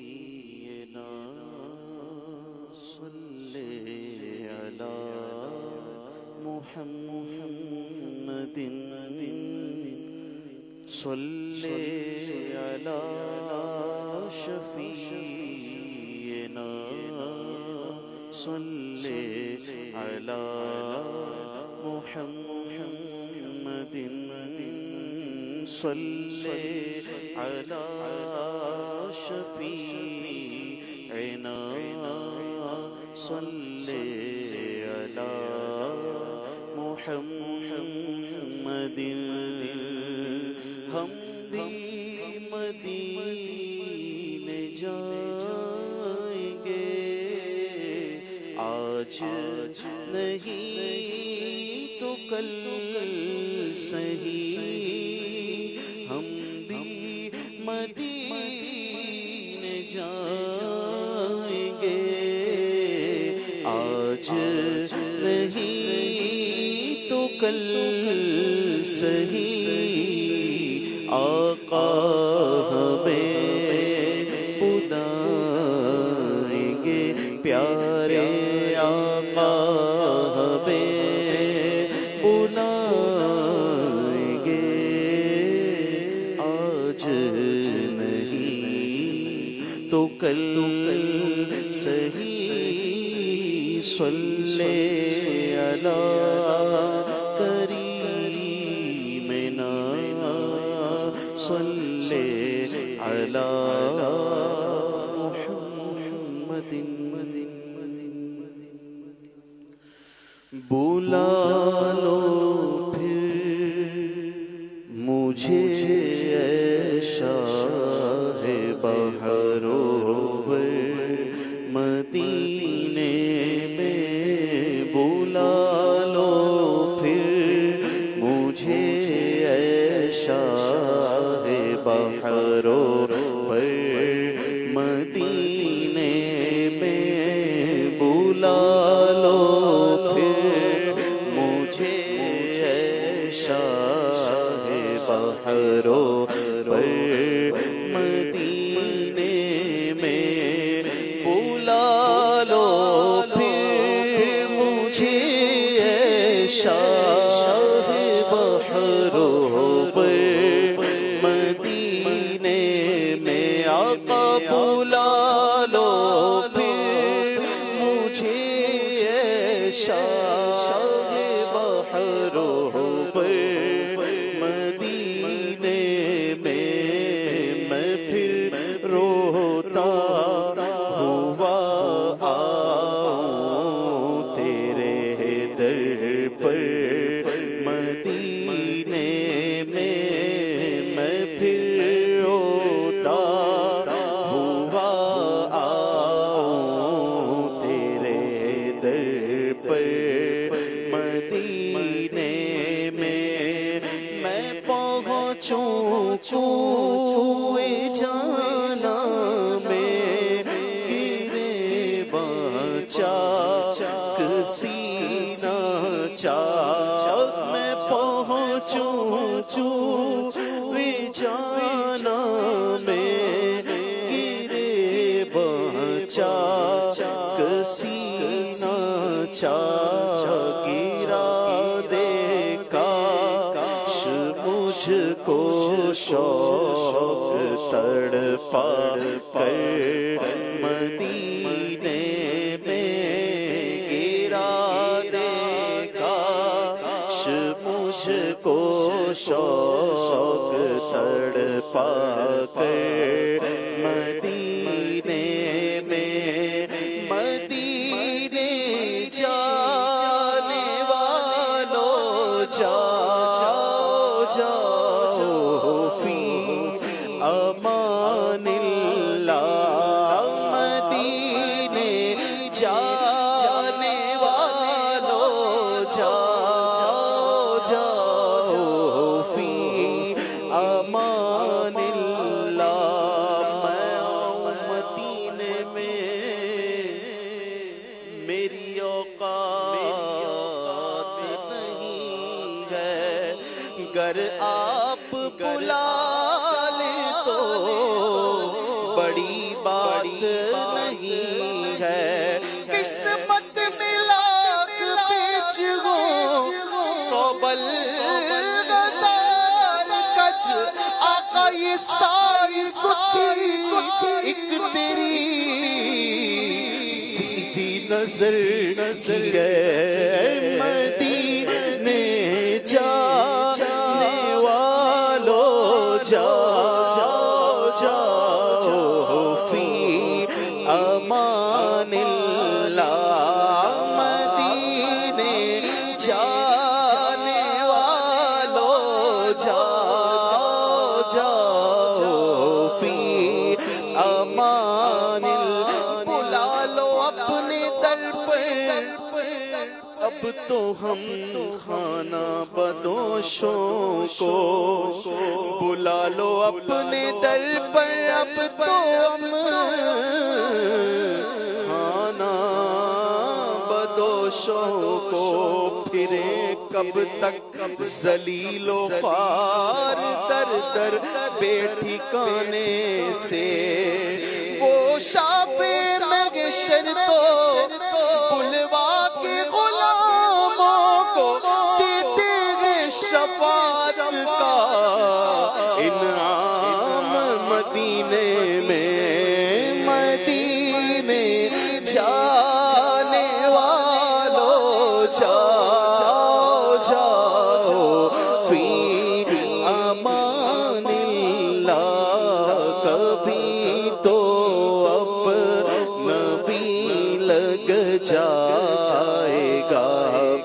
نبینا صلی علی محمد صلی علی شفیعنا صلی علی محمد صلی علی شفیعنا صلی علی محمد ہم بھی مدینے جائیں گے آج نہیں تو کل صحیح ہم بھی مدینے جائیں گے آج نہیں تو کل صحیح آقا ہمیں بلائیں گے پیارے آقا ہمیں بلائیں گے آج نہیں تو کل صحیح صلی علی کریمنا صلی علی محمد بلا لو پھر مجھے اے شاہ بہروور مدینے میں بلا لو پھر مجھے اے شاہ بہروور مدینے میں بلا لو پھر مجھے اے شاہ بہروور مدینے میں بلا لو پھر مجھے اے شاہ بہروور مدینے میں آقا بلا لو پھر مجھے اے شاہ بہروور مدینے میں میں پھر روتا ہوا آؤں تیرے در پر مدینے میں میں پھر روتا ہوا آؤں تیرے در پر مدینے میں میں پہنچوں کوئے جانا میں گرے چاک سینہ چاک میں پہنچوں کوئے جانا میں گرے چاک سینہ چاک گرا دے کاش مجھ کو شوق تڑپا کر مدینے میں گرا دے کاش مجھ کو شوق تڑپا کر مدینے میں مدینے جانے والوں جاؤ فی امان اللہ مدینے جانے والوں جاؤ فی امان اللہ میں آؤں مدینے میں میری اوقات نہیں ہے گر آپ بلا لے تو بڑی بات نہیں ہے، قسمت میں لاکھ پیچ ہو، صوبل غزال کج آقا یہ ساری گتھی ایک تیری سیدھی نظر کی ہے، مدینے جانے والو جاؤ جاؤ فی امان اللہ، مدینے جانے والو جاؤ جاؤ فی امان اللہ، بلا لو اپنے در پر، اب تو ہم خانہ بدوشوں کو بلا لو اپنے در پر، اب تو ہم خانہ بدوشوں کو، پھرے کب تک ذلیل و خوار در در بے ٹھکانے سے، وہ شاپ محشر تو بلوا کے غلاموں کو دیتے ہیں شفاعت کا انعام، مدینے میں مدینے جانے والو جاؤ جاؤ فی امان اللہ، کبھی تو اب نبی لگ جائے گا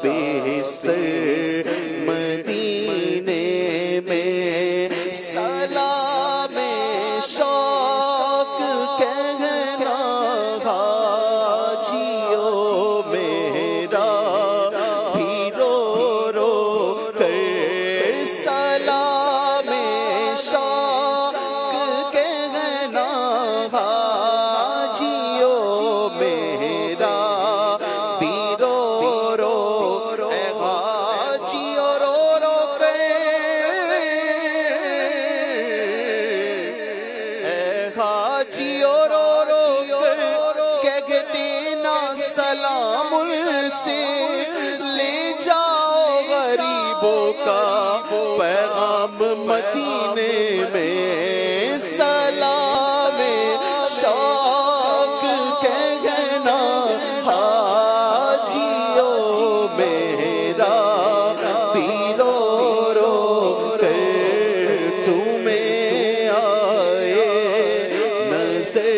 بستر مدینے میں، سلام شوق کہنا حاجیو میرا بھی رو رو کر، سلام شوق کہنا حاجیو میرا بھی رو رو، اے حاجیو رو رو کر، اے حاجیو رو رو کر، کہہ دینا سلام سے، لے جاؤ غریبوں کا پیغام مدینے میں، سلام شوق کہنا حاجیو میرا بھی رو رو کر، تمہیں آئے نظر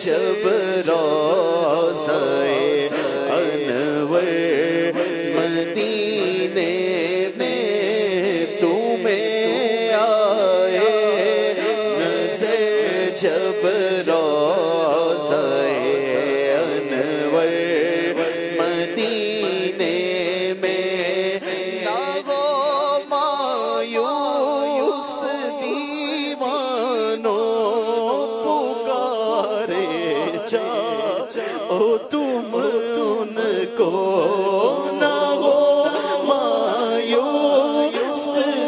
جب روضہ انور مدینے میں، تمہیں آئے نظر جب روضہ انور مدینے میں، نہ ہو مایوس دیوانوں پکارے جاؤ تم ان کو، نہ ہو مایوس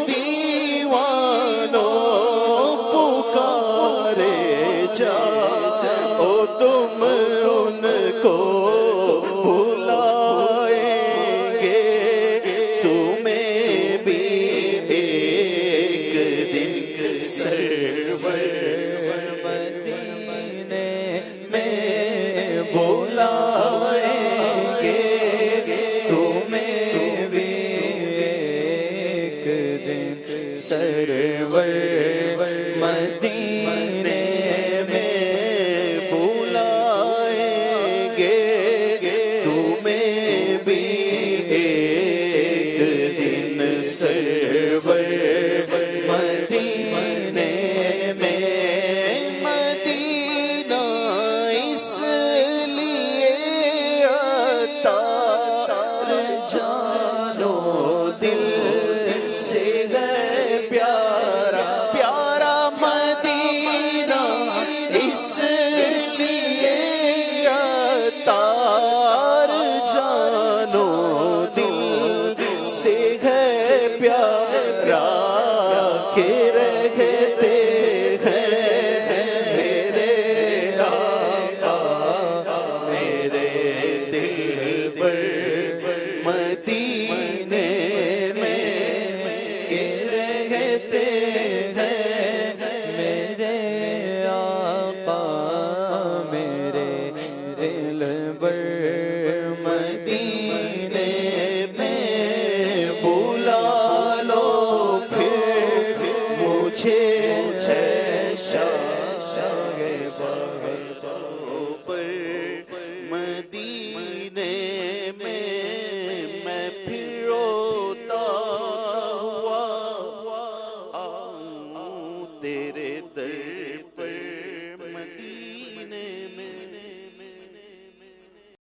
دیوانوں پکارے جاؤ تم ان کو، بلائیں گے تمہیں بھی ایک دن سرور مدینے میں، بلائیں گے تمہیں بھی ایک دن سرور مدینے میں، بلائیں گے تمہیں بھی ایک دن سرور مدینے میں، مدینہ اس لیے عطار جانو دل سے ہے پیارا، پیارا مدینہ تیرے